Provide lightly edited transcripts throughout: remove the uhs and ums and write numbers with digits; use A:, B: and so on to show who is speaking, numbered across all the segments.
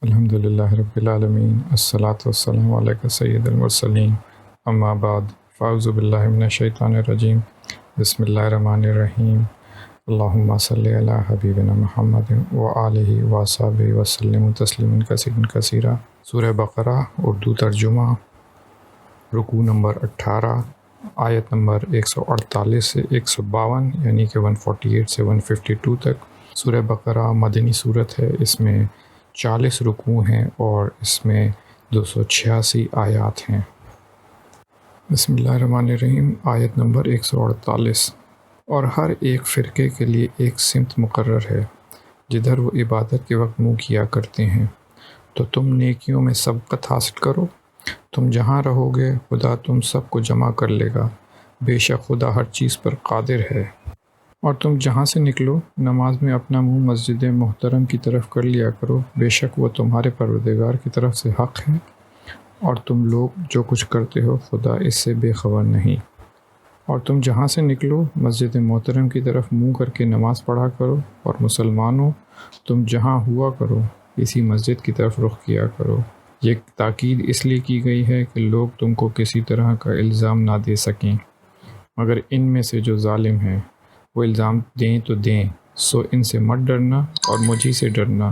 A: الحمد للہ رب العالمین، الصلاۃ والسلام علیک سید المرسلین، اما بعد، فاعوذ باللہ من الشیطان الرجیم، بسم اللہ الرحمن الرحیم، اللہم صلی علی حبیبنا محمد وآلہ وصحبہ وسلم تسلیما کثیرا کثیرا۔ سورہ بقرہ اردو ترجمہ، رکوع نمبر 18، آیت نمبر 148 سے 152، یعنی کہ 148 سے 152 تک۔ سورہ بقرہ مدنی صورت ہے، اس میں 40 رکوع ہیں اور اس میں 286 آیات ہیں۔ بسم اللہ الرحمن الرحیم۔ آیت نمبر 148۔ اور ہر ایک فرقے کے لیے ایک سمت مقرر ہے جدھر وہ عبادت کے وقت منہ کیا کرتے ہیں، تو تم نیکیوں میں سبقت حاصل کرو۔ تم جہاں رہو گے خدا تم سب کو جمع کر لے گا، بے شک خدا ہر چیز پر قادر ہے۔ اور تم جہاں سے نکلو نماز میں اپنا منہ مسجد محترم کی طرف کر لیا کرو، بے شک وہ تمہارے پروردگار کی طرف سے حق ہے، اور تم لوگ جو کچھ کرتے ہو خدا اس سے بے خبر نہیں۔ اور تم جہاں سے نکلو مسجد محترم کی طرف منہ کر کے نماز پڑھا کرو، اور مسلمانوں تم جہاں ہوا کرو اسی مسجد کی طرف رخ کیا کرو۔ یہ تاکید اس لیے کی گئی ہے کہ لوگ تم کو کسی طرح کا الزام نہ دے سکیں، مگر ان میں سے جو ظالم ہیں وہ الزام دیں تو دیں، سو ان سے مت ڈرنا اور مجھی سے ڈرنا،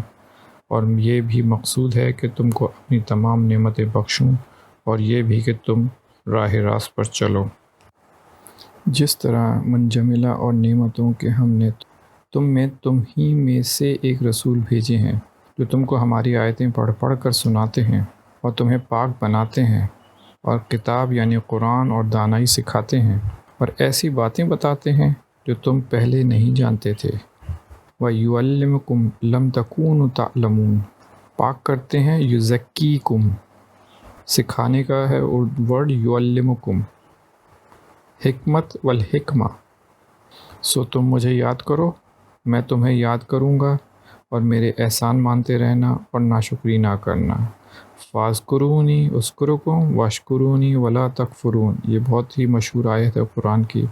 A: اور یہ بھی مقصود ہے کہ تم کو اپنی تمام نعمتیں بخشوں، اور یہ بھی کہ تم راہ راست پر چلو۔ جس طرح منجملہ اور نعمتوں کے ہم نے تم ہی میں سے ایک رسول بھیجے ہیں جو تم کو ہماری آیتیں پڑھ پڑھ کر سناتے ہیں اور تمہیں پاک بناتے ہیں، اور کتاب یعنی قرآن اور دانائی سکھاتے ہیں، اور ایسی باتیں بتاتے ہیں جو تم پہلے نہیں جانتے تھے۔ وَيُعَلِّمُكُمْ لَمْ تَكُونُوا تَعْلَمُونَ، پاک کرتے ہیں، یُزَکِّیکُم سکھانے کا ہے ورڈ یعلمکم، حکمت والحکمہ، سو تم مجھے یاد کرو، میں تمہیں یاد کروں گا، اور میرے احسان مانتے رہنا اور ناشکری نہ کرنا۔ فاذکرونی اذکرکم واشکرونی ولا تکفرون، یہ بہت ہی مشہور آیت ہے قرآن کی،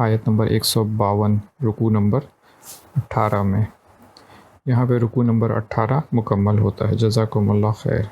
A: آیت نمبر 152، رکوع نمبر 18 میں۔ یہاں پہ رکوع نمبر 18 مکمل ہوتا ہے۔ جزاکم اللہ خیر۔